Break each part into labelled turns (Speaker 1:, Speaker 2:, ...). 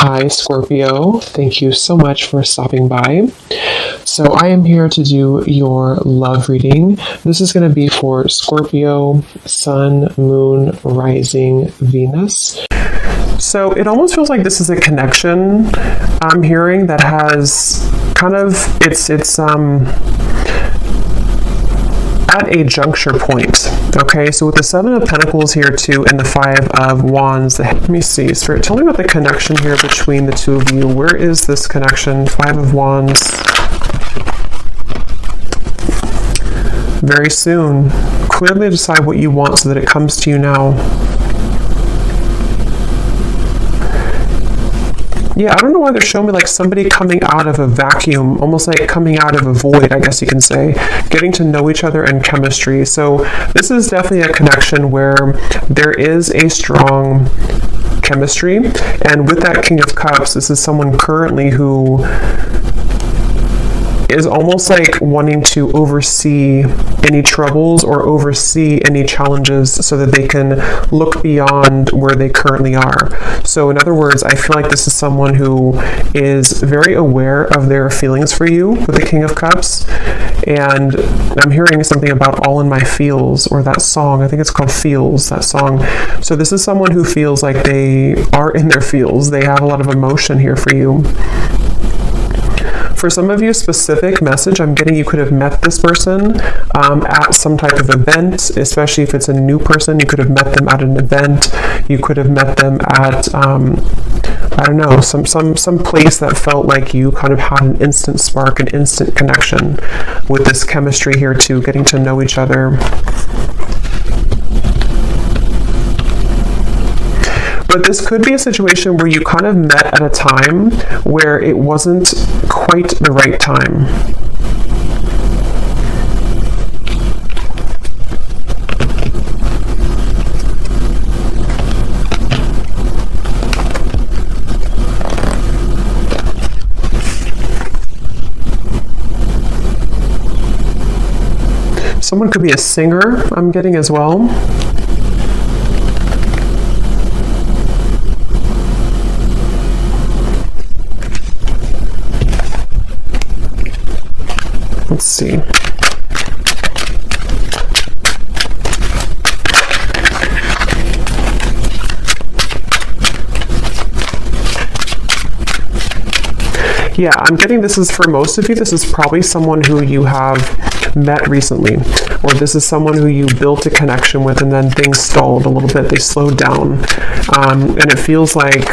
Speaker 1: Hi, Scorpio. Thank you so much for stopping by. So, I am here to do your love reading. This is going to be for Scorpio, Sun, Moon, Rising, Venus. So, it almost feels like this is a connection I'm hearing that has kind of, it's at a juncture point. Okay, so with the Seven of Pentacles here too and the Five of Wands, let me see, Spirit, tell me about the connection here between the two of you. Where is this connection? Five of Wands. Very soon. Clearly decide what you want so that it comes to you now. Yeah, I don't know why they're showing me like somebody coming out of a vacuum, almost like coming out of a void, I guess you can say, getting to know each other and chemistry. So this is definitely a connection where there is a strong chemistry. And with that King of Cups, this is someone currently who is almost like wanting to oversee any troubles or oversee any challenges so that they can look beyond where they currently are. So in other words, I feel like this is someone who is very aware of their feelings for you with the King of Cups. And I'm hearing something about All in My Feels, or that song, I think it's called Feels, that song. So this is someone who feels like they are in their feels. They have a lot of emotion here for you. For some of you, specific message I'm getting, you could have met this person at some type of event, especially if it's a new person. You could have met them at an event. You could have met them at, I don't know, some place that felt like you kind of had an instant spark, an instant connection with this chemistry here too, getting to know each other. But this could be a situation where you kind of met at a time where it wasn't quite the right time. Someone could be a singer, I'm getting as well. Let's see. Yeah, I'm getting this is for most of you, this is probably someone who you have met recently, or this is someone who you built a connection with and then things stalled a little bit, they slowed down. And it feels like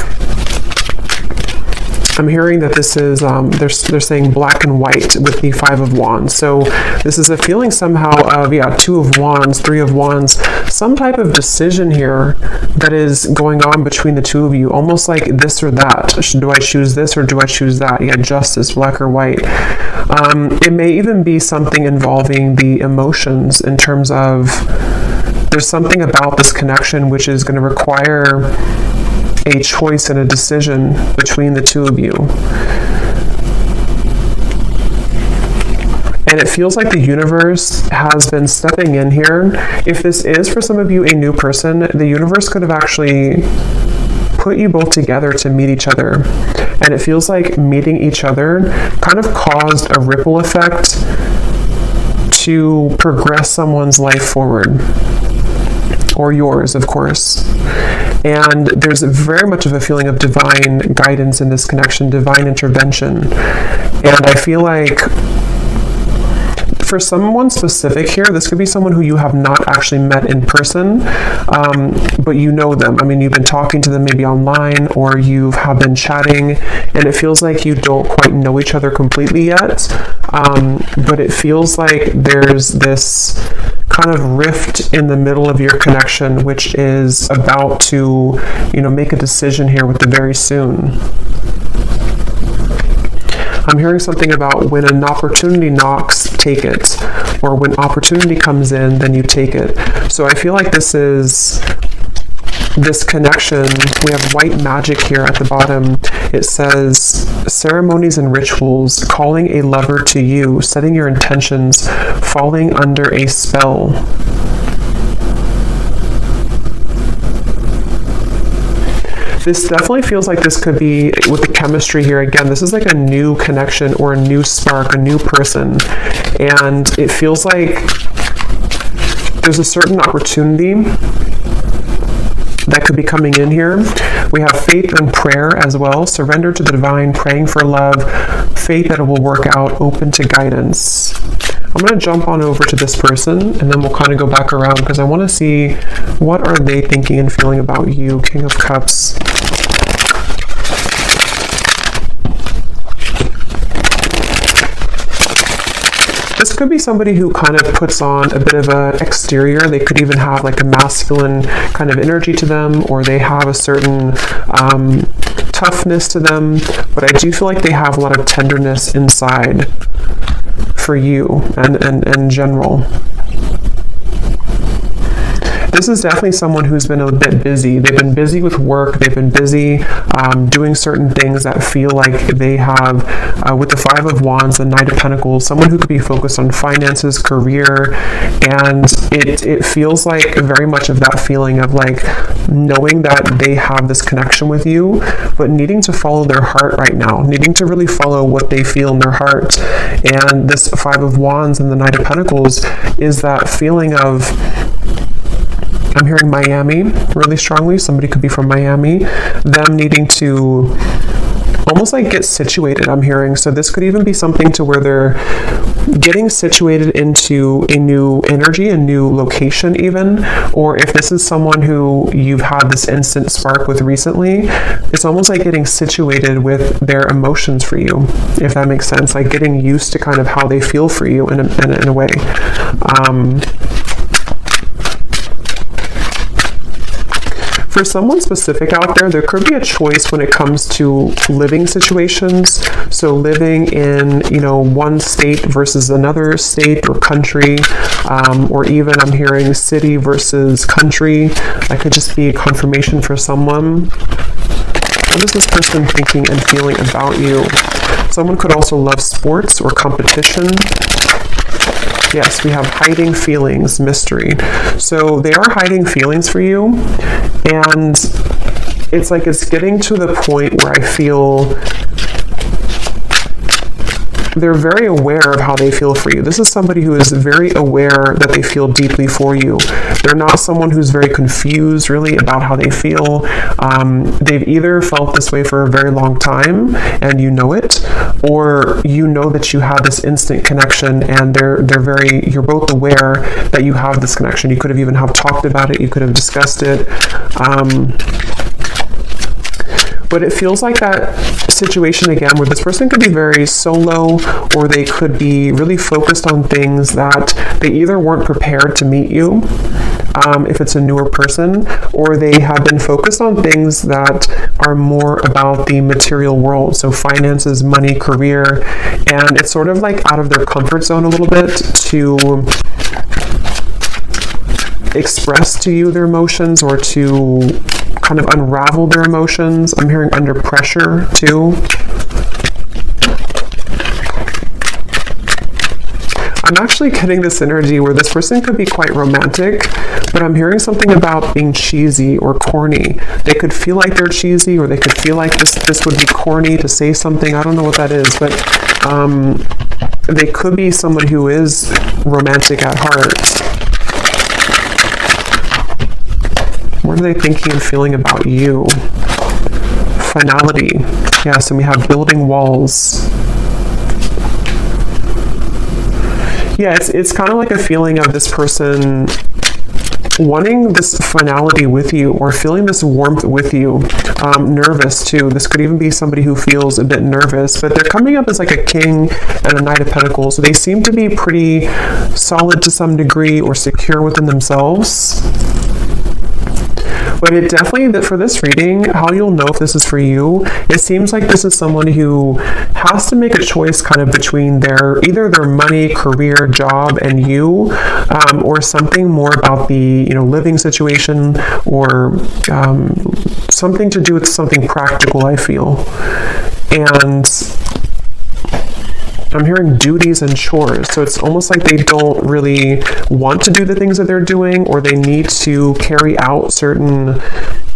Speaker 1: I'm hearing that this is, they're saying black and white with the Five of Wands. So this is a feeling somehow of, yeah, Two of Wands, Three of Wands, some type of decision here that is going on between the two of you, almost like this or that. Do I choose this or do I choose that? Yeah, justice, black or white. It may even be something involving the emotions in terms of there's something about this connection which is going to require a choice and a decision between the two of you. And it feels like the universe has been stepping in here. If this is for some of you a new person, the universe could have actually put you both together to meet each other. And it feels like meeting each other kind of caused a ripple effect to progress someone's life forward. Or yours, of course. And there's very much of a feeling of divine guidance in this connection, divine intervention. And I feel like for someone specific here, this could be someone who you have not actually met in person, but you know them. I mean, you've been talking to them maybe online, or you have been chatting, and it feels like you don't quite know each other completely yet. But it feels like there's this kind of rift in the middle of your connection, which is about to, make a decision here with the very soon. I'm hearing something about when an opportunity knocks, take it. Or when opportunity comes in, then you take it. So I feel like this is this connection. We have white magic here at the bottom. It says ceremonies and rituals, calling a lover to you, setting your intentions, falling under a spell. This definitely feels like this could be, with the chemistry here, again, this is like a new connection or a new spark, a new person. And it feels like there's a certain opportunity that could be coming in here. We have faith and prayer as well. Surrender to the divine, praying for love, faith that it will work out, open to guidance. I'm going to jump on over to this person, and then we'll kind of go back around because I want to see what are they thinking and feeling about you. King of Cups. This could be somebody who kind of puts on a bit of an exterior. They could even have like a masculine kind of energy to them, or they have a certain toughness to them. But I do feel like they have a lot of tenderness inside for you and in general. This is definitely someone who's been a bit busy. They've been busy with work. They've been busy doing certain things that feel like they have, with the Five of Wands, the Knight of Pentacles, someone who could be focused on finances, career, and it feels like very much of that feeling of like knowing that they have this connection with you, but needing to follow their heart right now, needing to really follow what they feel in their heart. And this Five of Wands and the Knight of Pentacles is that feeling of, I'm hearing Miami really strongly. Somebody could be from Miami. Them needing to almost like get situated, I'm hearing. So this could even be something to where they're getting situated into a new energy, a new location even. Or if this is someone who you've had this instant spark with recently, it's almost like getting situated with their emotions for you, if that makes sense. Like getting used to kind of how they feel for you in a way. For someone specific out there, there could be a choice when it comes to living situations. So living in, one state versus another state or country, or even I'm hearing city versus country. That could just be a confirmation for someone. What is this person thinking and feeling about you? Someone could also love sports or competition. Yes, we have hiding feelings, mystery. So they are hiding feelings for you. And it's like it's getting to the point where I feel they're very aware of how they feel for you. This is somebody who is very aware that they feel deeply for you. They're not someone who's very confused really about how they feel. They've either felt this way for a very long time and you know it, or you know that you have this instant connection and you're both aware that you have this connection. You could have even have talked about it. You could have discussed it. But it feels like that situation again where this person could be very solo, or they could be really focused on things that they either weren't prepared to meet you, if it's a newer person, or they have been focused on things that are more about the material world. So finances, money, career, and it's sort of like out of their comfort zone a little bit to express to you their emotions or to kind of unravel their emotions. I'm hearing under pressure too. I'm actually getting this energy where this person could be quite romantic, but I'm hearing something about being cheesy or corny. They could feel like they're cheesy, or they could feel like this would be corny to say something. I don't know what that is, but they could be somebody who is romantic at heart. What are they thinking and feeling about you? Finality. Yes, and we have building walls. Yeah, it's kind of like a feeling of this person wanting this finality with you, or feeling this warmth with you. Nervous too. This could even be somebody who feels a bit nervous, but they're coming up as like a king and a Knight of Pentacles. So they seem to be pretty solid to some degree, or secure within themselves. But it definitely, for this reading, how you'll know if this is for you, it seems like this is someone who has to make a choice kind of between either their money, career, job, and you, or something more about the, living situation, or something to do with something practical, I feel. And I'm hearing duties and chores. So it's almost like they don't really want to do the things that they're doing, or they need to carry out certain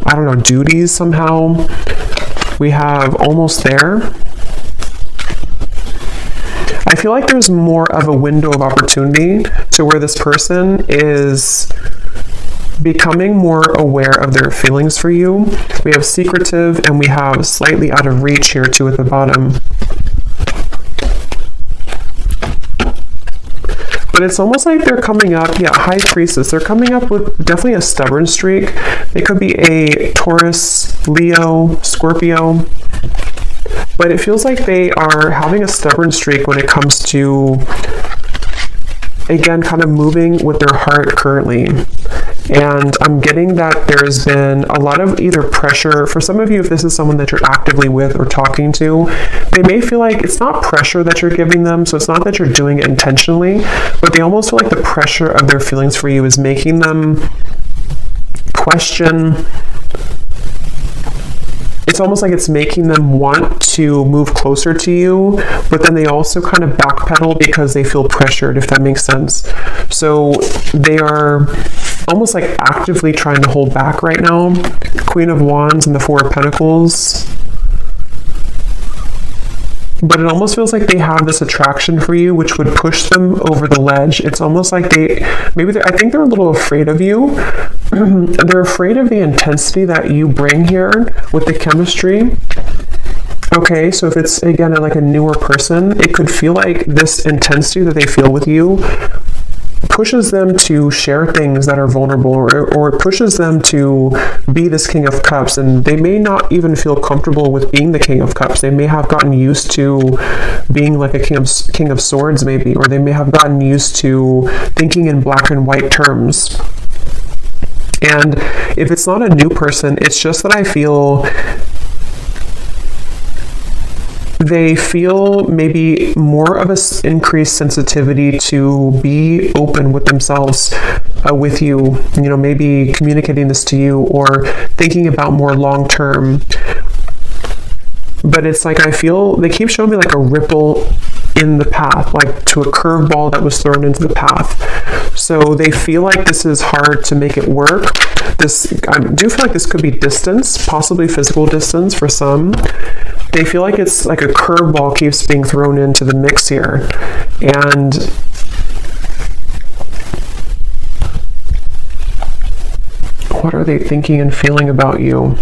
Speaker 1: I don't know, duties somehow. We have almost there. I feel like there's more of a window of opportunity to where this person is becoming more aware of their feelings for you. We have secretive and we have slightly out of reach here too at the bottom. But it's almost like they're coming up, High Priestess, they're coming up with definitely a stubborn streak. They could be a Taurus, Leo, Scorpio. But it feels like they are having a stubborn streak when it comes to, again, kind of moving with their heart currently. And I'm getting that there's been a lot of either pressure, for some of you, if this is someone that you're actively with or talking to, they may feel like it's not pressure that you're giving them, so it's not that you're doing it intentionally, but they almost feel like the pressure of their feelings for you is making them question. It's almost like it's making them want to move closer to you, but then they also kind of backpedal because they feel pressured, if that makes sense. So they are almost like actively trying to hold back right now. Queen of Wands and the Four of Pentacles. But it almost feels like they have this attraction for you, which would push them over the ledge. It's almost like I think they're a little afraid of you. They're afraid of the intensity that you bring here with the chemistry. Okay, so if it's, again, like a newer person, it could feel like this intensity that they feel with you pushes them to share things that are vulnerable, or it pushes them to be this King of Cups, and they may not even feel comfortable with being the King of Cups. They may have gotten used to being like a King of Swords maybe, or they may have gotten used to thinking in black and white terms. And if it's not a new person, it's just that I feel they feel maybe more of an increased sensitivity to be open with themselves, with you, maybe communicating this to you or thinking about more long-term. But it's like, I feel they keep showing me like a ripple in the path, like to a curveball that was thrown into the path. So they feel like this is hard to make it work. I do feel like this could be distance, possibly physical distance for some. They feel like it's like a curveball keeps being thrown into the mix here. And what are they thinking and feeling about you?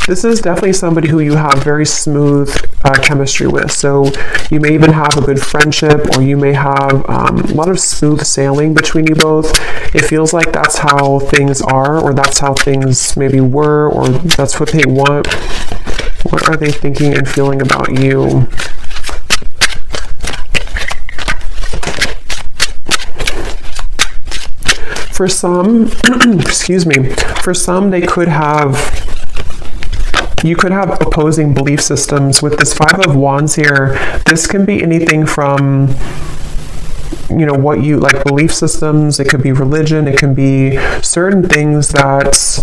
Speaker 1: This is definitely somebody who you have very smooth chemistry with. So you may even have a good friendship, or you may have a lot of smooth sailing between you both. It feels like that's how things are, or that's how things maybe were, or that's what they want. What are they thinking and feeling about you? For some, excuse me, for some you could have opposing belief systems. With this Five of Wands here, this can be anything from, what you like, belief systems. It could be religion. It can be certain things that,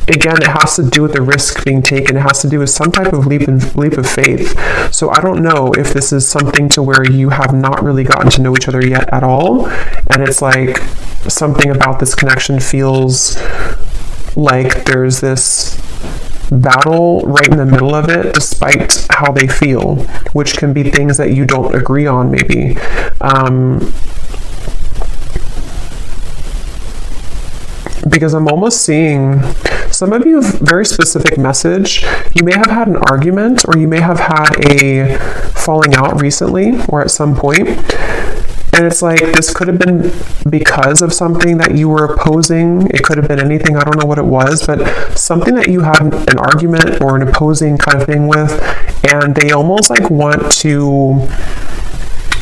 Speaker 1: again, it has to do with the risk being taken. It has to do with some type of leap of faith. So I don't know if this is something to where you have not really gotten to know each other yet at all. And it's like something about this connection feels like there's this battle right in the middle of it, despite how they feel, which can be things that you don't agree on maybe. Because I'm almost seeing some of you have very specific message. You may have had an argument, or you may have had a falling out recently, or at some point. And it's like, this could have been because of something that you were opposing. It could have been anything. I don't know what it was, but something that you had an argument or an opposing kind of thing with, and they almost like want to,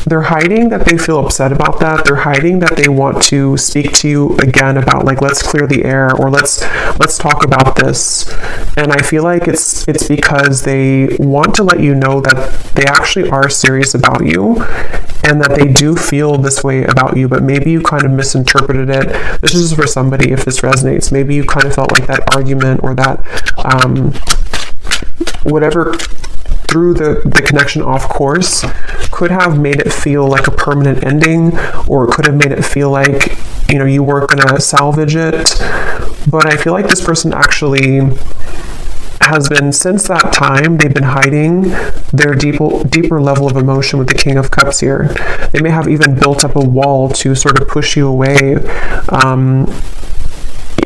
Speaker 1: they're hiding that they feel upset about that. They're hiding that they want to speak to you again about, like, let's clear the air, or let's talk about this. And I feel like it's because they want to let you know that they actually are serious about you, and that they do feel this way about you, but maybe you kind of misinterpreted it. This is for somebody, if this resonates. Maybe you kind of felt like that argument, or that whatever threw the connection off course. could have made it feel like a permanent ending, or it could have made it feel like, you know, you weren't going to salvage it. But I feel like this person actually has been, since that time, they've been hiding their deeper level of emotion with the King of Cups here. They may have even built up a wall to sort of push you away.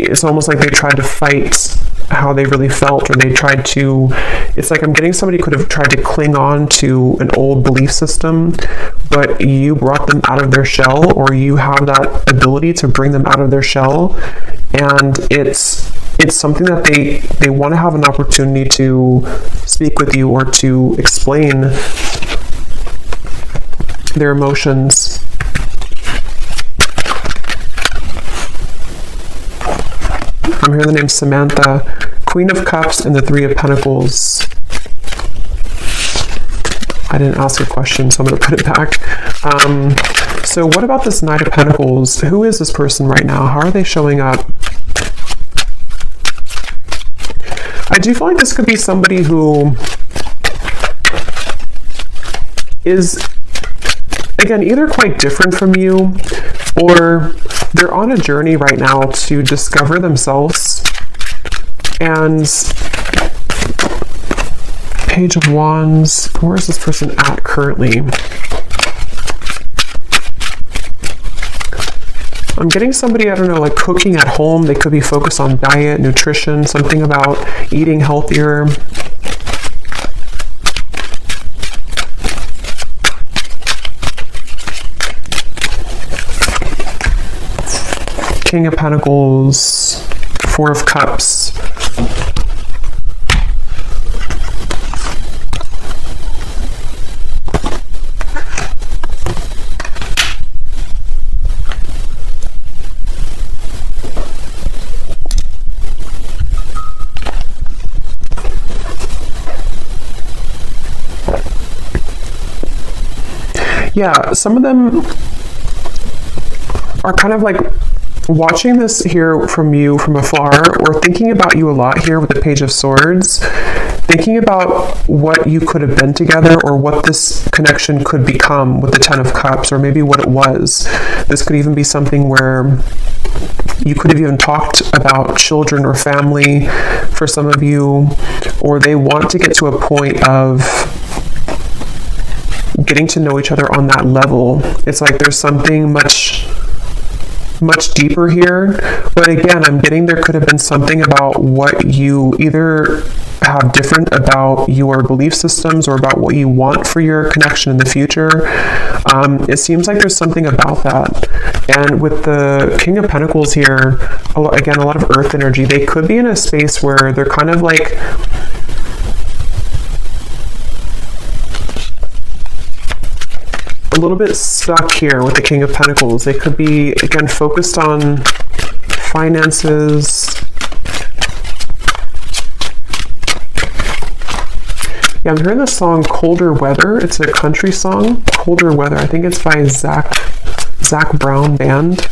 Speaker 1: It's almost like they tried to fight how they really felt, or they tried to, it's like I'm getting somebody could have tried to cling on to an old belief system, but you brought them out of their shell, or you have that ability to bring them out of their shell. And it's something that they want to have an opportunity to speak with you or to explain their emotions. I'm hearing the name Samantha, Queen of Cups and the Three of Pentacles. I didn't ask a question, so I'm going to put it back. So what about this Knight of Pentacles? Who is this person right now? How are they showing up? I do feel like this could be somebody who is, again, either quite different from you, or they're on a journey right now to discover themselves. And Page of Wands, where is this person at currently? I'm getting somebody, I don't know, like cooking at home. They could be focused on diet, nutrition, something about eating healthier. King of Pentacles, Four of Cups. Yeah, some of them are kind of like watching this here from you from afar, or thinking about you a lot here with the Page of Swords, thinking about what you could have been together, or what this connection could become with the Ten of Cups, or maybe what it was. This could even be something where you could have even talked about children or family for some of you, or they want to get to a point of getting to know each other on that level. It's like there's something much deeper here. But again, I'm getting there could have been something about what you either have different about your belief systems, or about what you want for your connection in the future. It seems like there's something about that. And with the King of Pentacles here, again, a lot of earth energy. They could be in a space where they're kind of like a little bit stuck here with the King of Pentacles. They could be, again, focused on finances. Yeah, I'm hearing the song Colder Weather. It's a country song, Colder Weather. I think it's by Zach Brown Band.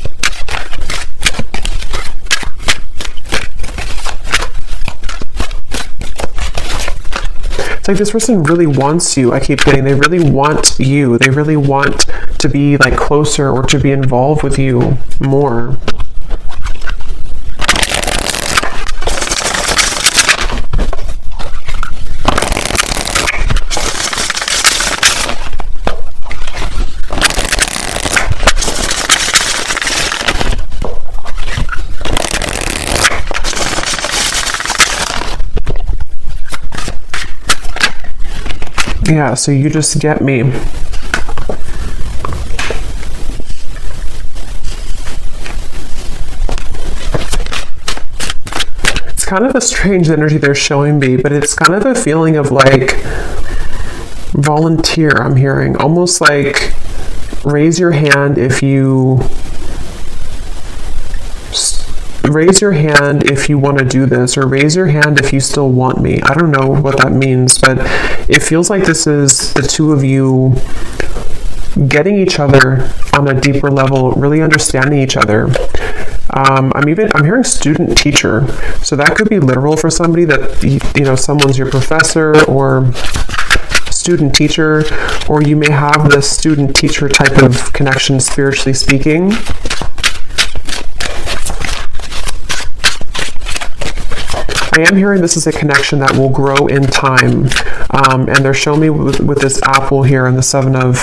Speaker 1: It's like this person really wants you. I keep getting, they really want you. They really want to be like closer, or to be involved with you more. Yeah, so you just get me. It's kind of a strange energy they're showing me, but it's kind of a feeling of like volunteer, I'm hearing. Almost like raise your hand if you want to do this, or raise your hand if you still want me. I don't know what that means, but it feels like this is the two of you getting each other on a deeper level, really understanding each other. I'm hearing student teacher, so that could be literal for somebody, that you know, someone's your professor or student teacher, or you may have this student-teacher type of connection, spiritually speaking. I am hearing this is a connection that will grow in time. And they're showing me with this apple here and the Seven of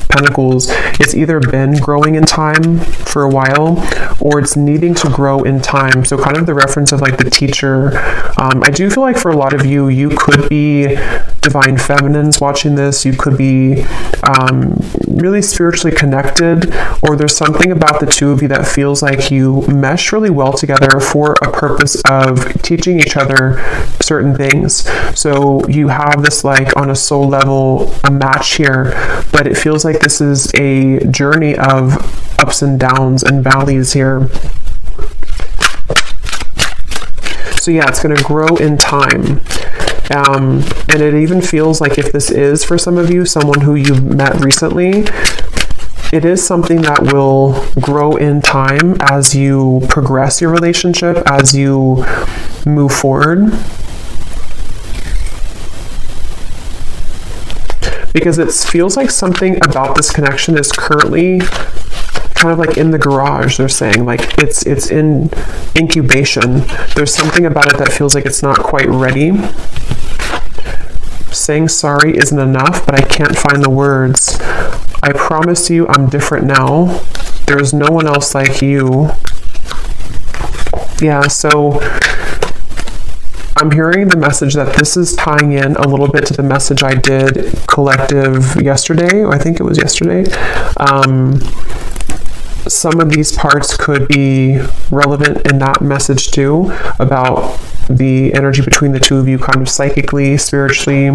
Speaker 1: Pentacles, it's either been growing in time for a while or it's needing to grow in time. So kind of the reference of like the teacher. I do feel like for a lot of you, you could be divine feminines watching this. You could be really spiritually connected, or there's something about the two of you that feels like you mesh really well together for a purpose of teaching each other certain things. So you have this like on a soul level a match here, but it feels like this is a journey of ups and downs and valleys here. So yeah, it's going to grow in time. And it even feels like if this is for some of you, someone who you've met recently, it is something that will grow in time as you progress your relationship, as you move forward. Because it feels like something about this connection is currently kind of like in the garage, they're saying. Like it's in incubation. There's something about it that feels like it's not quite ready. Saying sorry isn't enough, but I can't find the words. I promise you I'm different now. There's no one else like you. Yeah, so I'm hearing the message that this is tying in a little bit to the message I did collective yesterday. I think it was yesterday. Some of these parts could be relevant in that message too, about the energy between the two of you kind of psychically, spiritually.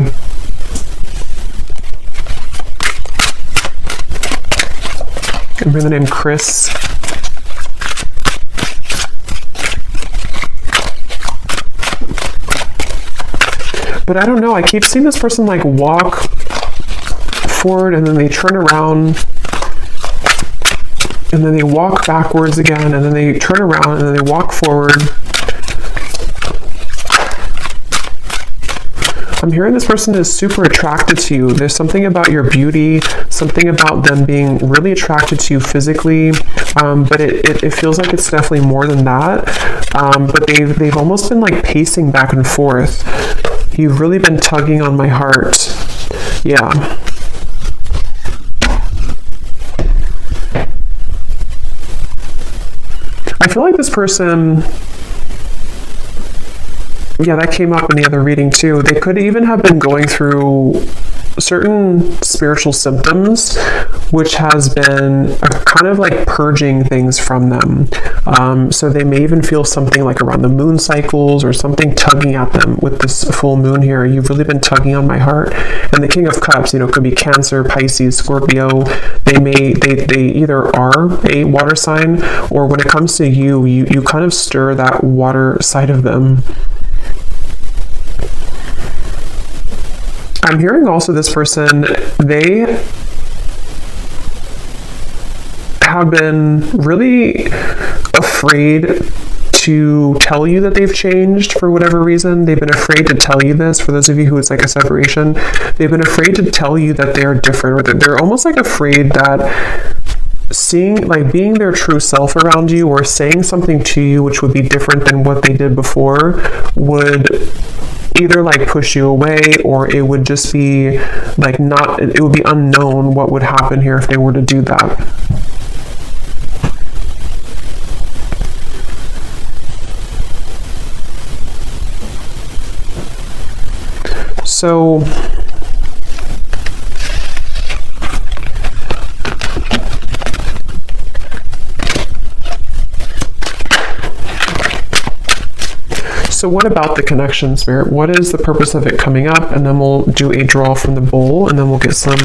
Speaker 1: I'm hearing the name Chris. But I don't know, I keep seeing this person like walk forward and then they turn around and then they walk backwards again and then they turn around and then they walk forward. I'm hearing this person is super attracted to you. There's something about your beauty, something about them being really attracted to you physically, but it feels like it's definitely more than that. But they've almost been like pacing back and forth. You've really been tugging on my heart. Yeah. I feel like this person, yeah, that came up in the other reading too. They could even have been going through certain spiritual symptoms, which has been kind of like purging things from them. So they may even feel something like around the moon cycles or something tugging at them with this full moon here. You've really been tugging on my heart. And the King of Cups, could be Cancer, Pisces, Scorpio. They either are a water sign, or when it comes to you kind of stir that water side of them. I'm hearing also this person, they have been really afraid to tell you that they've changed for whatever reason. They've been afraid to tell you this. For those of you who it's like a separation, they've been afraid to tell you that they're different, or they're almost like afraid that being their true self around you or saying something to you which would be different than what they did before would either like push you away, or it would just be like it would be unknown what would happen here if they were to do that. So what about the connection, Spirit? What is the purpose of it coming up? And then we'll do a draw from the bowl, and then we'll get some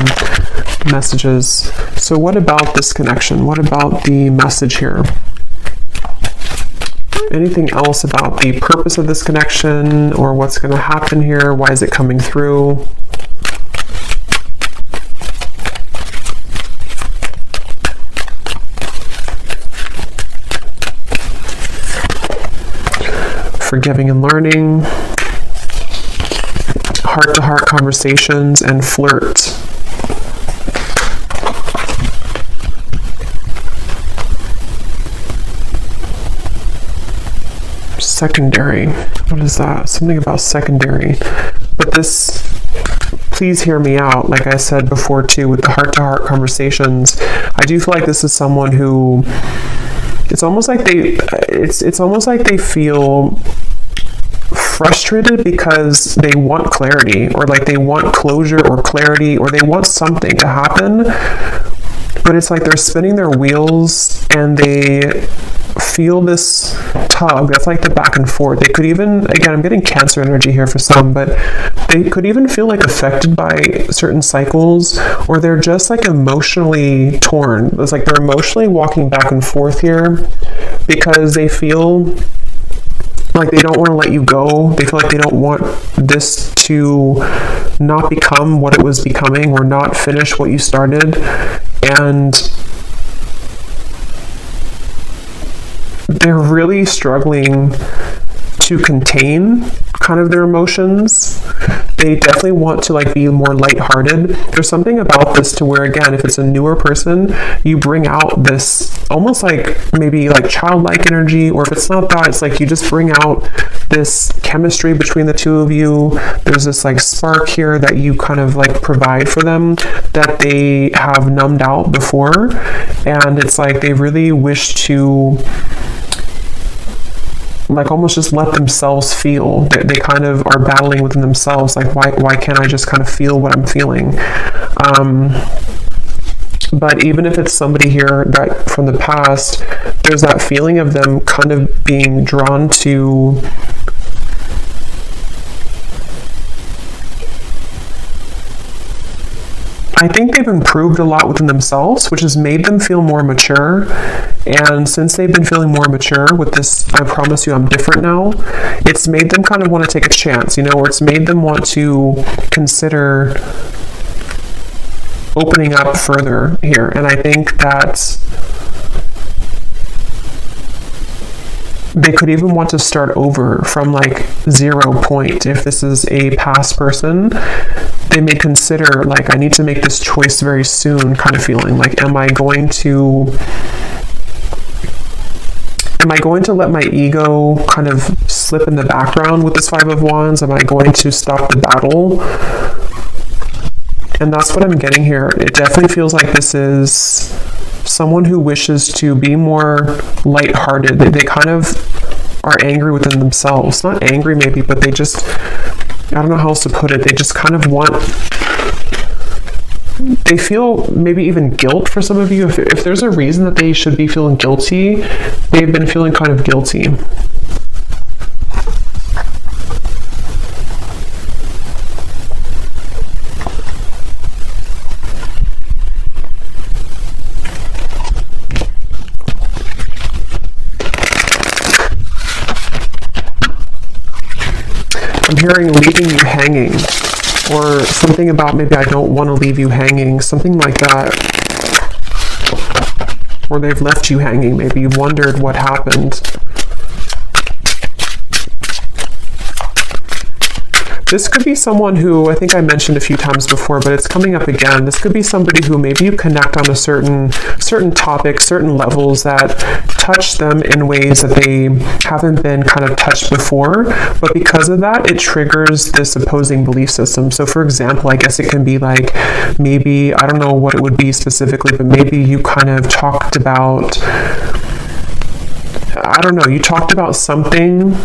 Speaker 1: messages. So what about this connection? What about the message here? Anything else about the purpose of this connection, or what's going to happen here? Why is it coming through? Forgiving and learning, heart-to-heart conversations, and flirt. secondary. What is that? Something about secondary. But this, please hear me out. Like I said before too, with the heart-to-heart conversations, I do feel like this is someone who, it's almost like they feel frustrated because they want clarity, or like they want closure or clarity, or they want something to happen, but it's like they're spinning their wheels and they feel this tug that's like the back and forth. They could even, again, I'm getting Cancer energy here for some, but they could even feel like affected by certain cycles, or they're just like emotionally torn. It's like they're emotionally walking back and forth here because they feel like they don't want to let you go. They feel like they don't want this to not become what it was becoming, or not finish what you started. And they're really struggling to contain kind of their emotions. They definitely want to like be more lighthearted. There's something about this to where, again, if it's a newer person, you bring out this almost like maybe like childlike energy, or if it's not that, it's like you just bring out this chemistry between the two of you. There's this like spark here that you kind of like provide for them that they have numbed out before, and it's like they really wish to like almost just let themselves feel. They kind of are battling within themselves, like why can't I just kind of feel what I'm feeling? But even if it's somebody here that from the past, there's that feeling of them kind of being drawn to I think they've improved a lot within themselves, which has made them feel more mature. And since they've been feeling more mature with this, I promise you I'm different now, it's made them kind of want to take a chance, or it's made them want to consider opening up further here. And I think that they could even want to start over from like 0 point. If this is a past person, they may consider like, I need to make this choice very soon kind of feeling. Like, am I going to let my ego kind of slip in the background with this Five of Wands? Am I going to stop the battle? And that's what I'm getting here. It definitely feels like this is someone who wishes to be more lighthearted. They kind of are angry within themselves. Not angry maybe, but they just, I don't know how else to put it. They just kind of want, they feel maybe even guilt for some of you. If there's a reason that they should be feeling guilty, they've been feeling kind of guilty. I'm hearing leaving you hanging, or something about maybe I don't want to leave you hanging, something like that. Or they've left you hanging, maybe you wondered what happened. This could be someone who, I think I mentioned a few times before, but it's coming up again. This could be somebody who maybe you connect on a certain topic, certain levels that touch them in ways that they haven't been kind of touched before. But because of that, it triggers this opposing belief system. So for example, I guess it can be like, maybe, I don't know what it would be specifically, but maybe you kind of talked about, I don't know, you talked about something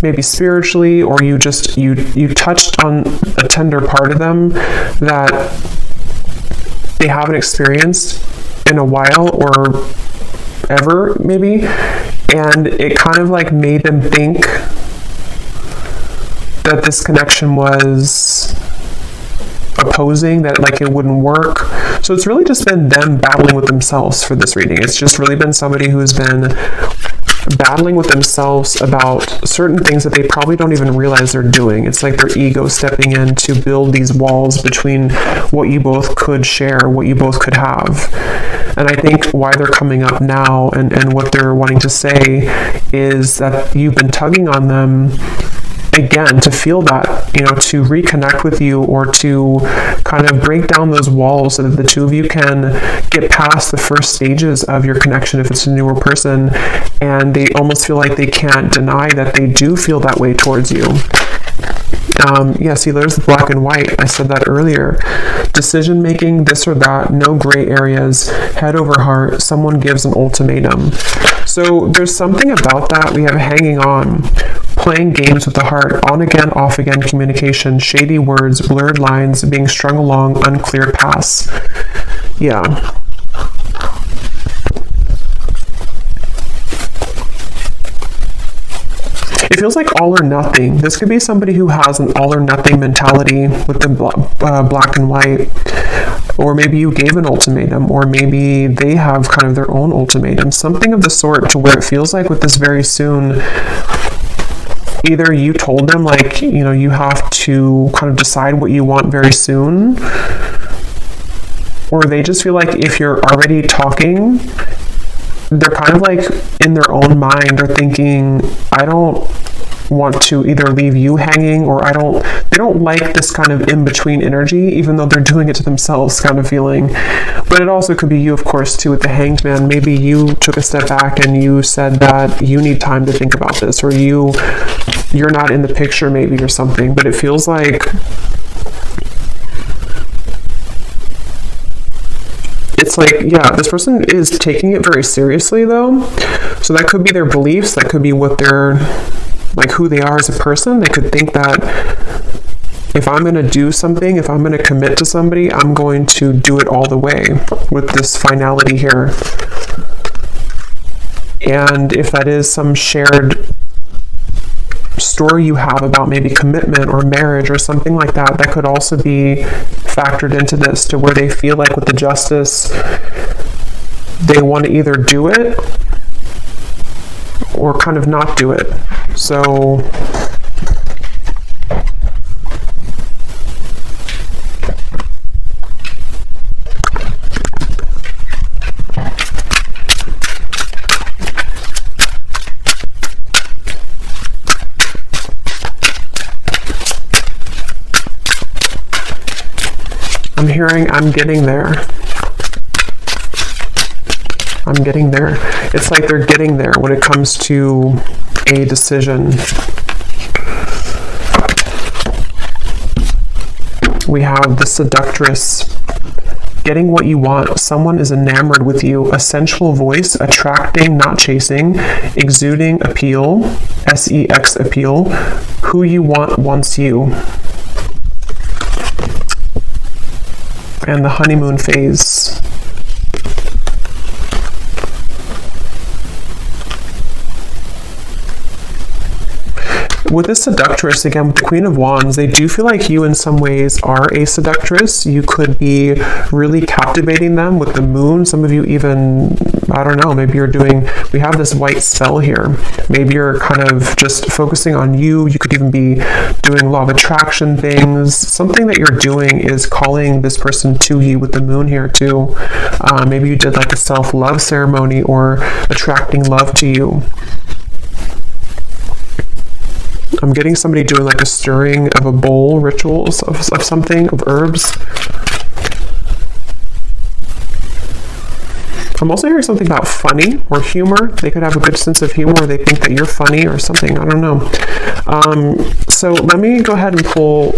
Speaker 1: maybe spiritually, or you touched on a tender part of them that they haven't experienced in a while or ever maybe, and it kind of like made them think that this connection was opposing, that like it wouldn't work. So it's really just been them battling with themselves for this reading. It's just really been somebody who's been battling with themselves about certain things that they probably don't even realize they're doing. It's like their ego stepping in to build these walls between what you both could share, what you both could have. And I think why they're coming up now and what they're wanting to say is that you've been tugging on them again, to feel that, to reconnect with you, or to kind of break down those walls so that the two of you can get past the first stages of your connection if it's a newer person, and they almost feel like they can't deny that they do feel that way towards you. Yeah, see, there's the black and white. I said that earlier. Decision making, this or that, no gray areas, head over heart, someone gives an ultimatum. So there's something about that. We have hanging on, playing games with the heart, on again, off again communication, shady words, blurred lines, being strung along, unclear paths. Yeah. It feels like all or nothing. This could be somebody who has an all or nothing mentality with the black and white. Or maybe you gave an ultimatum, or maybe they have kind of their own ultimatum. Something of the sort, to where it feels like with this very soon, either you told them, like, you have to kind of decide what you want very soon, or they just feel like if you're already talking, they're kind of like in their own mind are thinking, I don't want to either leave you hanging, or they don't like this kind of in-between energy, even though they're doing it to themselves kind of feeling. But it also could be you, of course, too, with the Hanged Man. Maybe you took a step back and you said that you need time to think about this, or you're not in the picture maybe, or something. But it feels like it's like, yeah, this person is taking it very seriously, though. So that could be their beliefs. That could be what they're, like, who they are as a person. They could think that if I'm going to do something, if I'm going to commit to somebody, I'm going to do it all the way with this finality here. And if that is some shared story you have about maybe commitment or marriage or something like that, that could also be factored into this, to where they feel like with the Justice, they want to either do it or kind of not do it. So I'm hearing, I'm getting there. I'm getting there. It's like they're getting there when it comes to a decision. We have the Seductress. Getting what you want. Someone is enamored with you. A sensual voice, attracting, not chasing, exuding appeal, sex appeal. Who you want wants you. And the honeymoon phase. With this Seductress, again, with the Queen of Wands, they do feel like you in some ways are a seductress. You could be really captivating them with the moon. Some of you even, I don't know, maybe you're doing, we have this white spell here. Maybe you're kind of just focusing on you. You could even be doing law of attraction things. Something that you're doing is calling this person to you with the moon here too. Maybe you did like a self-love ceremony, or attracting love to you. I'm getting somebody doing like a stirring of a bowl rituals of something, of herbs. I'm also hearing something about funny or humor. They could have a good sense of humor, or they think that you're funny or something. I don't know. So let me go ahead and pull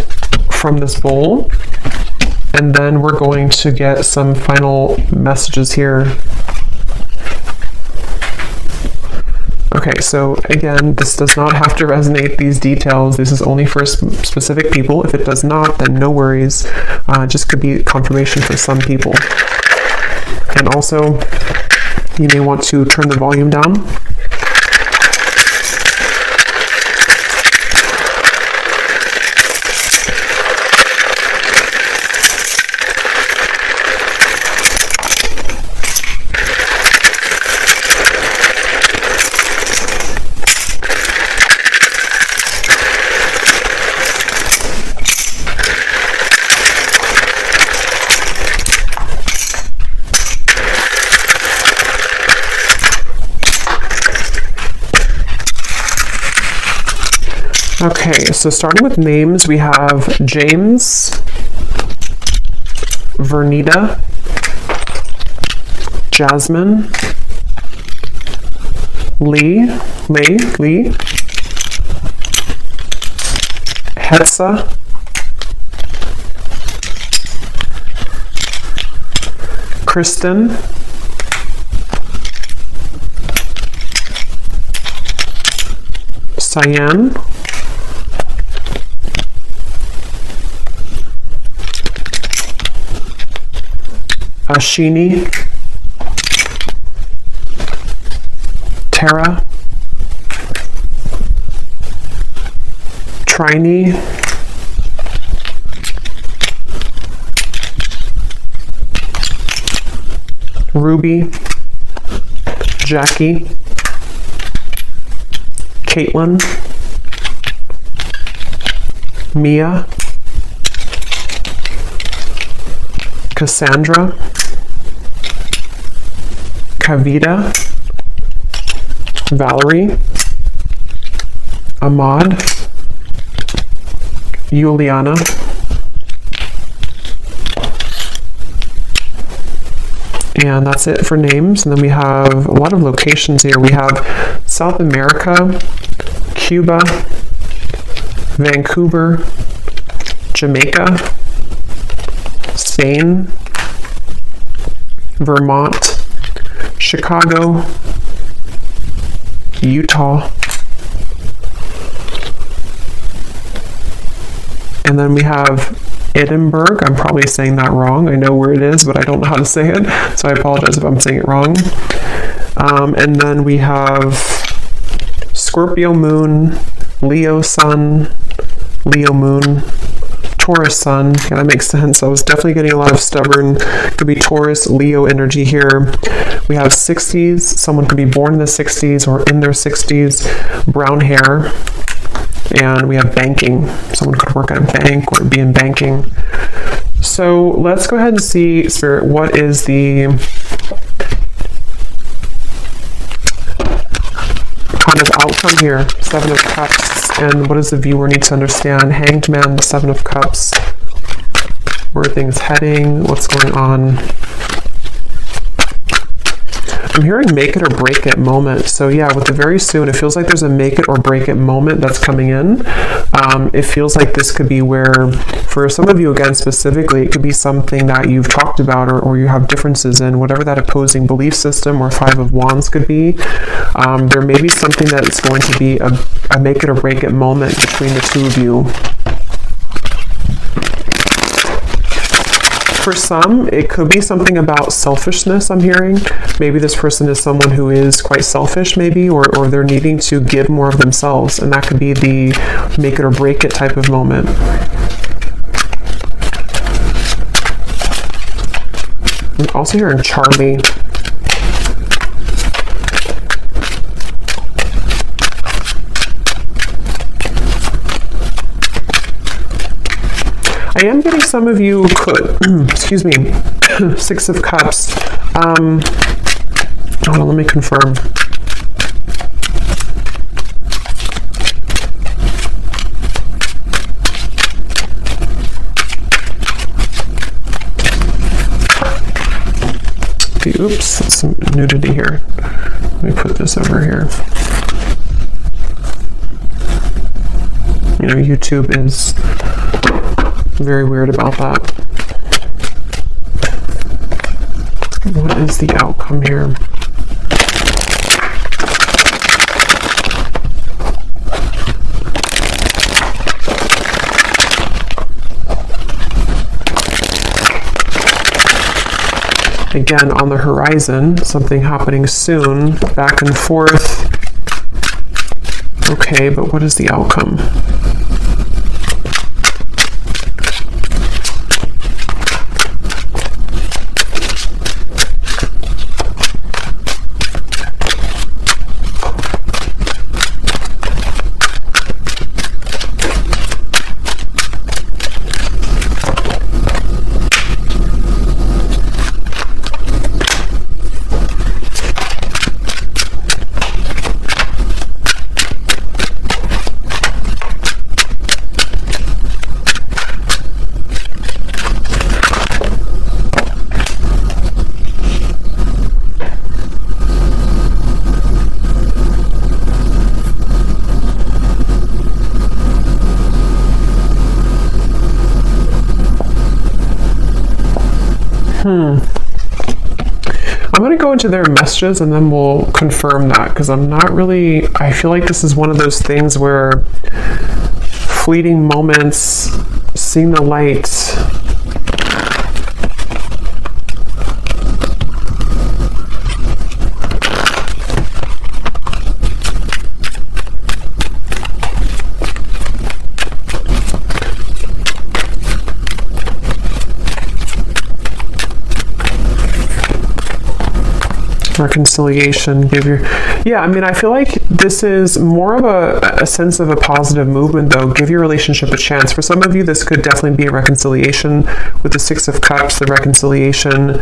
Speaker 1: from this bowl, and then we're going to get some final messages here. Okay, so again, this does not have to resonate, these details. This is only for specific people. If it does not, then no worries. Just could be confirmation for some people. And also, you may want to turn the volume down. Okay, so starting with names, we have James, Vernita, Jasmine, Lee, Hetza, Kristen, Cyan, Ashini, Tara, Trini, Ruby, Jackie, Caitlin, Mia, Cassandra, Kavita, Valerie, Ahmad, Juliana, and that's it for names. And then we have a lot of locations here. We have South America, Cuba, Vancouver, Jamaica, Spain, Vermont, Chicago, Utah, and then we have Edinburgh. I'm probably saying that wrong. I know where it is, but I don't know how to say it, so I apologize if I'm saying it wrong. And then we have Scorpio Moon, Leo Sun, Leo Moon, Taurus Sun. Yeah, that makes sense. I was definitely getting a lot of stubborn, could be Taurus, Leo energy here. We have 60s. Someone could be born in the 60s or in their 60s, brown hair. And we have banking. Someone could work at a bank or be in banking. So let's go ahead and see, Spirit, what is the kind of outcome here? Seven of Cups. And what does the viewer need to understand? Hanged Man, the Seven of Cups. Where are things heading? What's going on? I'm hearing make it or break it moment. So yeah, with the very soon, it feels like there's a make it or break it moment that's coming in. It feels like this could be where, for some of you again specifically, it could be something that you've talked about or you have differences in, whatever that opposing belief system or Five of Wands could be. There may be something that's going to be a make it or break it moment between the two of you. For some, it could be something about selfishness, I'm hearing. Maybe this person is someone who is quite selfish, maybe, or they're needing to give more of themselves, and that could be the make it or break it type of moment. I'm also hearing Charlie. I am getting some of you could, excuse me, Six of Cups. Hold on, let me confirm. Okay, oops, some nudity here. Let me put this over here. You know, YouTube is very weird about that. What is the outcome here? Again, on the horizon, something happening soon, back and forth. Okay, but what is the outcome? I'm going to go into their messages and then we'll confirm that, because I feel like this is one of those things where fleeting moments, seeing the light. Reconciliation, I feel like this is more of a sense of a positive movement, though. Give your relationship a chance. For some of you, this could definitely be a reconciliation with the Six of Cups, the reconciliation.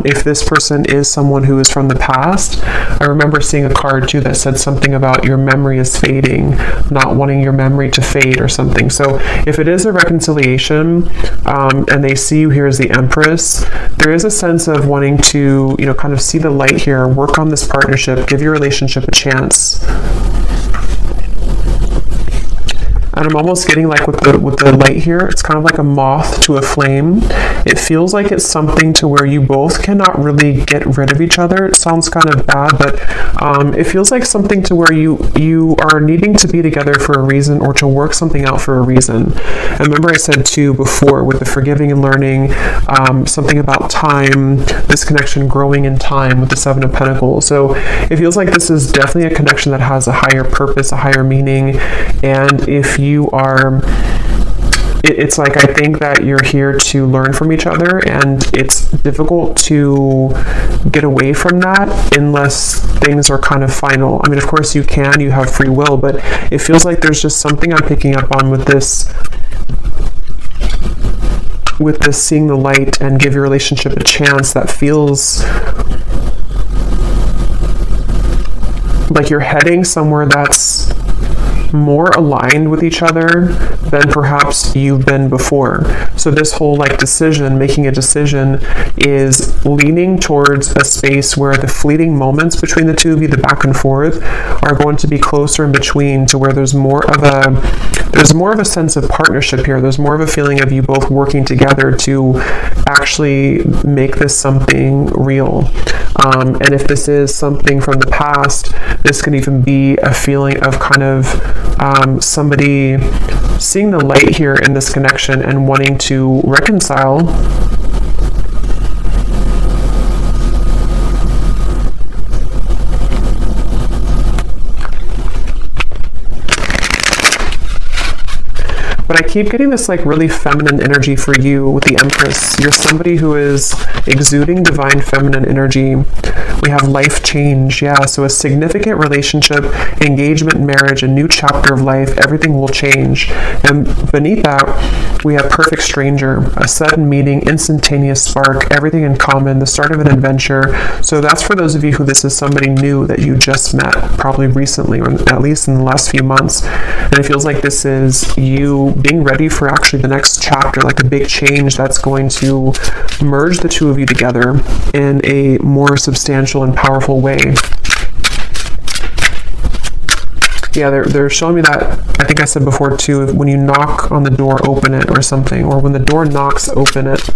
Speaker 1: If this person is someone who is from the past, I remember seeing a card too that said something about your memory is fading, not wanting your memory to fade or something. So if it is a reconciliation, and they see you here as the Empress, there is a sense of wanting to, kind of see the light here, work on this partnership, give your relationship a chance. And I'm almost getting like with the light here, it's kind of like a moth to a flame. It feels like it's something to where you both cannot really get rid of each other. It sounds kind of bad, but it feels like something to where you are needing to be together for a reason, or to work something out for a reason. And remember I said too before with the forgiving and learning, something about time, this connection growing in time with the Seven of Pentacles. So it feels like this is definitely a connection that has a higher purpose, a higher meaning. And if you are, it's like, I think that you're here to learn from each other, and it's difficult to get away from that unless things are kind of final. I mean, of course you have free will, but it feels like there's just something I'm picking up on with this seeing the light and give your relationship a chance, that feels like you're heading somewhere that's more aligned with each other than perhaps you've been before. So this whole making a decision is leaning towards a space where the fleeting moments between the two of you, the back and forth, are going to be closer in between, to where there's more of a sense of partnership here. There's more of a feeling of you both working together to actually make this something real. And if this is something from the past, this could even be a feeling of kind of somebody seeing the light here in this connection and wanting to reconcile. But I keep getting this really feminine energy for you with the Empress. You're somebody who is exuding divine feminine energy. We have life change, so a significant relationship, engagement, marriage, a new chapter of life, everything will change. And beneath that, we have perfect stranger, a sudden meeting, instantaneous spark, everything in common, the start of an adventure. So that's for those of you who this is somebody new that you just met, probably recently, or at least in the last few months. And it feels like this is you being ready for actually the next chapter, like a big change that's going to merge the two of you together in a more substantial and powerful way. They're showing me that, I think I said before too, when you knock on the door, open it, or something, or when the door knocks, open it.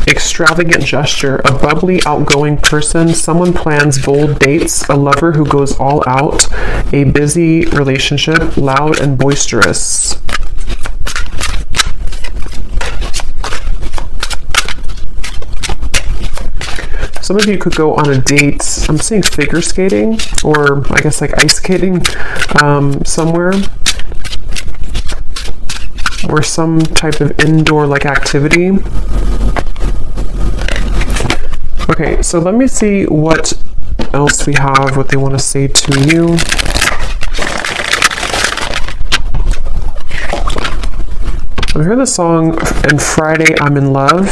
Speaker 1: Extravagant gesture, a bubbly, outgoing person, someone plans bold dates, a lover who goes all out, a busy relationship, loud and boisterous. Some of you could go on a date. I'm seeing figure skating, or I guess ice skating somewhere, or some type of indoor activity. Okay, so let me see what else we have, what they want to say to you. I heard the song, and Friday I'm in Love.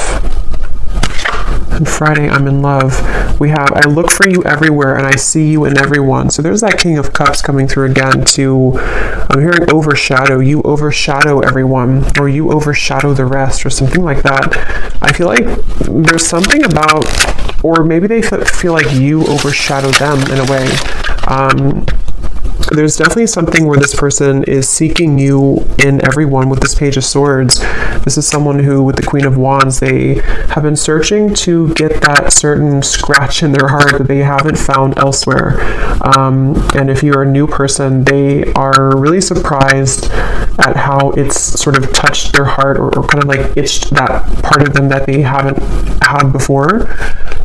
Speaker 1: On Friday, I'm in love. We have, I look for you everywhere and I see you in everyone. So there's that King of Cups coming through again to, I'm hearing overshadow. You overshadow everyone, or you overshadow the rest, or something like that. I feel like there's something about, or maybe they feel like you overshadow them in a way. There's definitely something where this person is seeking you in everyone with this Page of Swords. This is someone who, with the Queen of Wands, they have been searching to get that certain scratch in their heart that they haven't found elsewhere. And if you're a new person, they are really surprised at how it's sort of touched their heart, or kind of like itched that part of them that they haven't had before.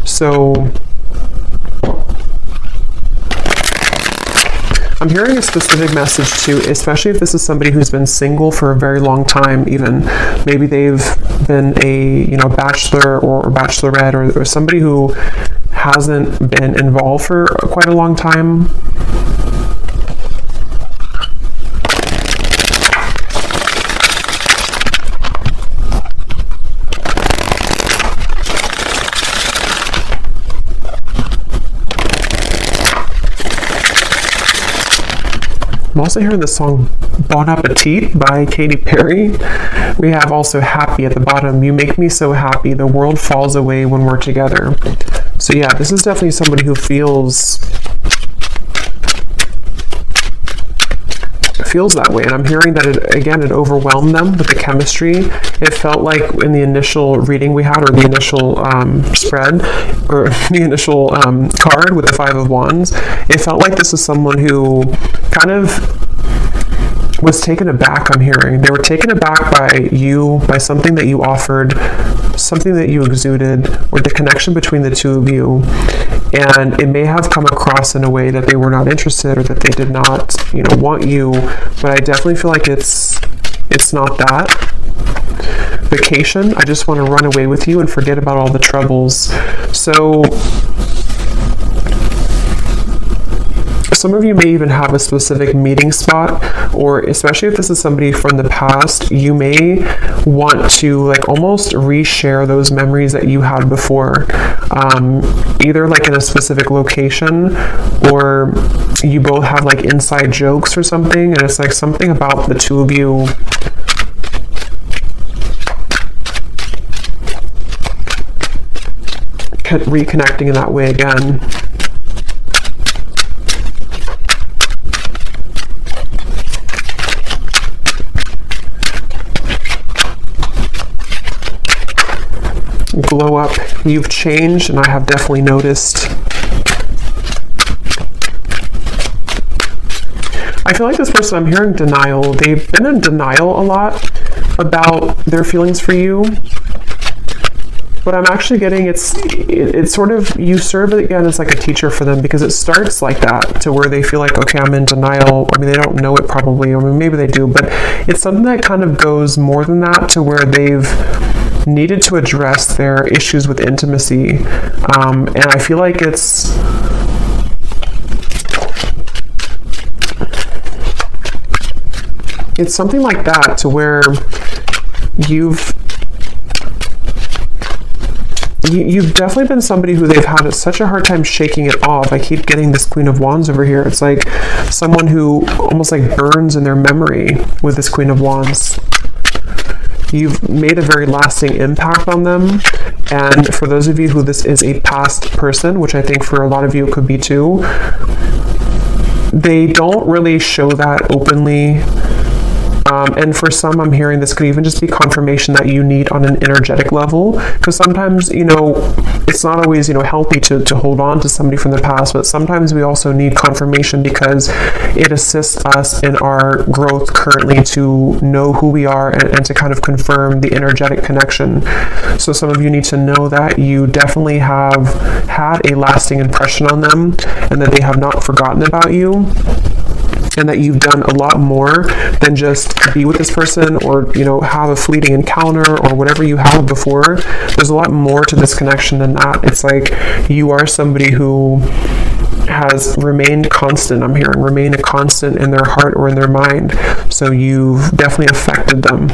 Speaker 1: So I'm hearing a specific message too, especially if this is somebody who's been single for a very long time even. Maybe they've been a, bachelor or bachelorette, or somebody who hasn't been involved for quite a long time. I'm also hearing the song Bon Appetit by Katy Perry. We have also Happy at the bottom. You make me so happy. The world falls away when we're together. So yeah, this is definitely somebody who feels that way. And I'm hearing that it overwhelmed them with the chemistry. It felt like in the initial reading we had, or the initial spread, or the initial card with the Five of Wands, it felt like this is someone who kind of was taken aback. I'm hearing they were taken aback by something that you offered, something that you exuded, or the connection between the two of you. And it may have come across in a way that they were not interested, or that they did not, want you. But I definitely feel like it's not that. Vacation, I just want to run away with you and forget about all the troubles. So some of you may even have a specific meeting spot, or especially if this is somebody from the past, you may want to like almost reshare those memories that you had before, either like in a specific location, or you both have like inside jokes or something, and it's like something about the two of you reconnecting in that way again. Glow up. You've changed, and I have definitely noticed. I feel like this person, I'm hearing denial. They've been in denial a lot about their feelings for you. But I'm actually getting it's sort of, you serve it again as like a teacher for them, because it starts like that, to where they feel like, okay, I'm in denial. I mean, they don't know it probably, or maybe they do, but it's something that kind of goes more than that, to where they've needed to address their issues with intimacy. And I feel like it's something like that, to where you've definitely been somebody who they've had such a hard time shaking it off. I keep getting this Queen of Wands over here. It's like someone who almost like burns in their memory with this Queen of Wands. You've made a very lasting impact on them. And for those of you who this is a past person, which I think for a lot of you it could be too, they don't really show that openly. And for some, I'm hearing this could even just be confirmation that you need on an energetic level, because sometimes, it's not always, healthy to hold on to somebody from the past, but sometimes we also need confirmation, because it assists us in our growth currently to know who we are, and to kind of confirm the energetic connection. So some of you need to know that you definitely have had a lasting impression on them, and that they have not forgotten about you. And that you've done a lot more than just be with this person, or have a fleeting encounter, or whatever you have before. There's a lot more to this connection than that. It's like you are somebody who has remained constant. I'm hearing remain a constant in their heart or in their mind. So you've definitely affected them.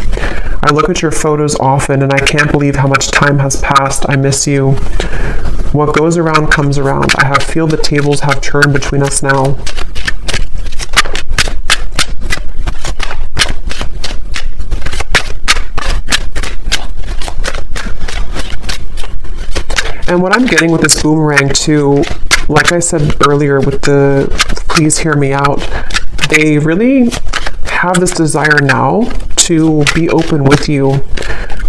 Speaker 1: I look at your photos often and I can't believe how much time has passed. I miss you. What goes around comes around. I feel the tables have turned between us now. And what I'm getting with this boomerang too, like I said earlier with the please hear me out, they really have this desire now to be open with you.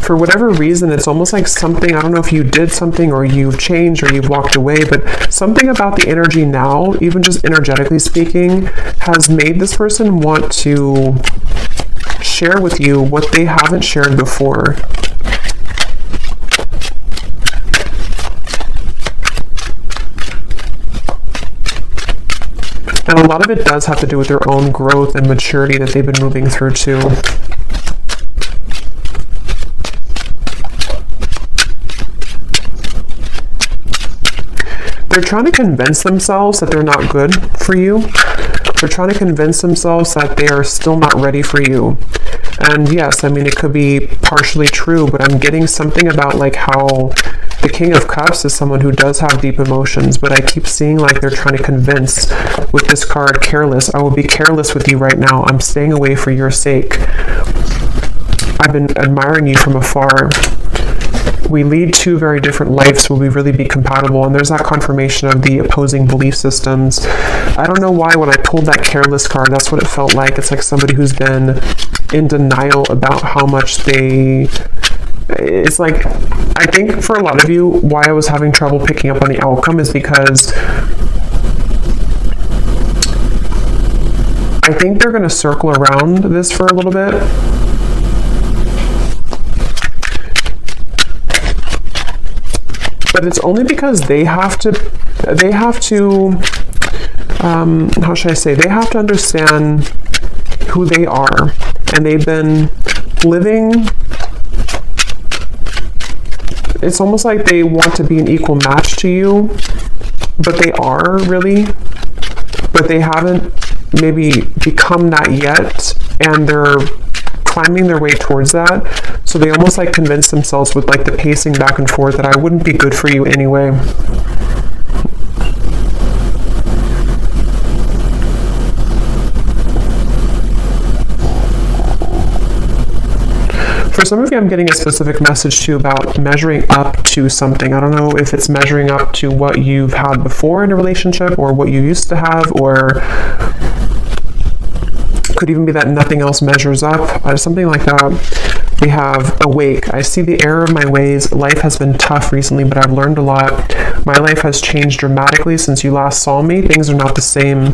Speaker 1: For whatever reason, it's almost like something, I don't know if you did something or you've changed or you've walked away, but something about the energy now, even just energetically speaking, has made this person want to share with you what they haven't shared before. And a lot of it does have to do with their own growth and maturity that they've been moving through too. They're trying to convince themselves that they're not good for you. They're trying to convince themselves that they are still not ready for you. And yes, I mean, it could be partially true, but I'm getting something about like how the King of Cups is someone who does have deep emotions, but I keep seeing like they're trying to convince with this card, careless. I will be careless with you right now. I'm staying away for your sake. I've been admiring you from afar. We lead two very different lives. Will we really be compatible? And there's that confirmation of the opposing belief systems. I don't know why when I pulled that careless card, that's what it felt like. It's like somebody who's been in denial about how much they... It's like, I think for a lot of you, why I was having trouble picking up on the outcome is because I think they're going to circle around this for a little bit. But it's only because they have to, how should I say, they have to understand who they are. And they've been living, it's almost like they want to be an equal match to you, but they are really, but they haven't maybe become that yet, and they're climbing their way towards that. So they almost like convince themselves with like the pacing back and forth that I wouldn't be good for you anyway. For some of you, I'm getting a specific message too about measuring up to something. I don't know if it's measuring up to what you've had before in a relationship or what you used to have, or could even be that nothing else measures up, something like that. We have awake. I see the error of my ways. Life has been tough recently, but I've learned a lot. My life has changed dramatically since you last saw me. Things are not the same.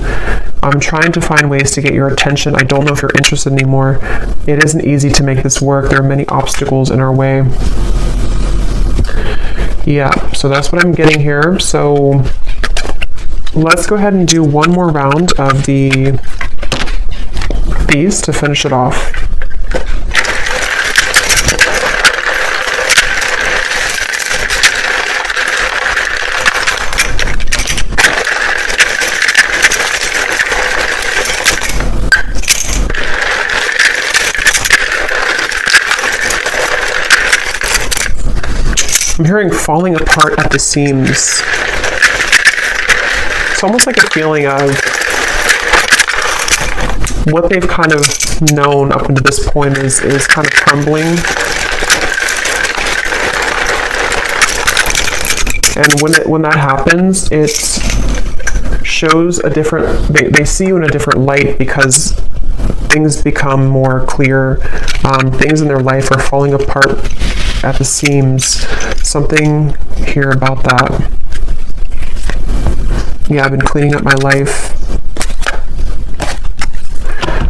Speaker 1: I'm trying to find ways to get your attention. I don't know if you're interested anymore. It isn't easy to make this work. There are many obstacles in our way. Yeah, so that's what I'm getting here. So let's go ahead and do one more round of these to finish it off. I'm hearing falling apart at the seams. It's almost like a feeling of what they've kind of known up until this point is kind of crumbling. And when that happens, it shows a different, they see you in a different light because things become more clear. Things in their life are falling apart at the seams. Something here about that. Yeah, I've been cleaning up my life.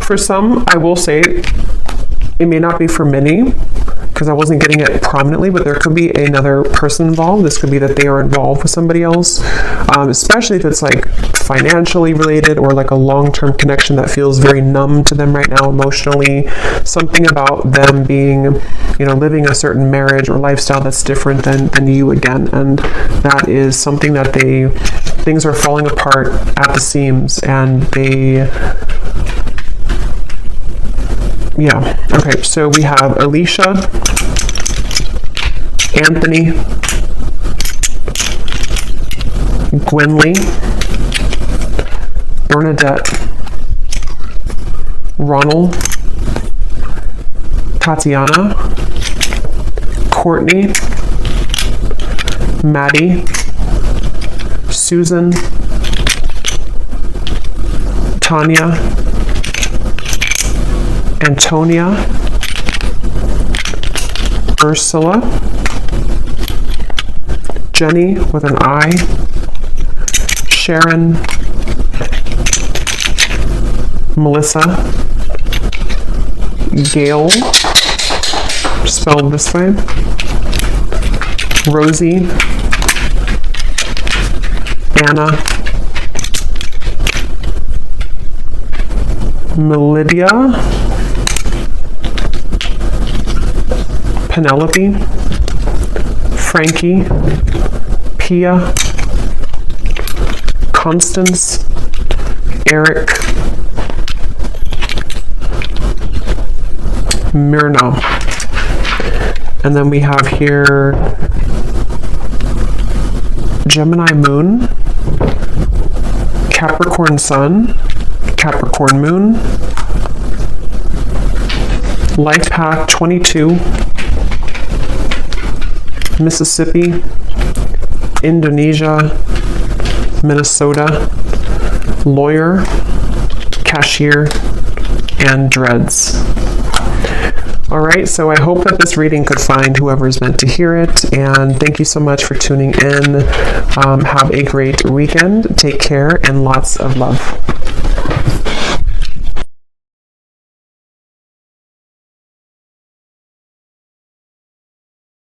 Speaker 1: For some, I will say, it may not be for many, because I wasn't getting it prominently, but there could be another person involved. This could be that they are involved with somebody else, especially if it's like financially related or like a long-term connection that feels very numb to them right now emotionally. Something about them being, living a certain marriage or lifestyle that's different than you again. And that is something that things are falling apart at the seams, and Yeah. Okay, so we have Alicia, Anthony, Gwynly, Bernadette, Ronald, Tatiana, Courtney, Maddie, Susan, Tanya, Antonia, Ursula, Jenny with an I, Sharon, Melissa, Gail, spelled this way, Rosie, Anna, Melidia, Penelope, Frankie, Pia, Constance, Eric, Myrna. And then we have here Gemini Moon, Capricorn Sun, Capricorn Moon, Life Path 22, Mississippi, Indonesia, Minnesota, Lawyer, Cashier, and Dreads. All right, so I hope that this reading could find whoever's meant to hear it, and thank you so much for tuning in. Have a great weekend. Take care, and lots of love.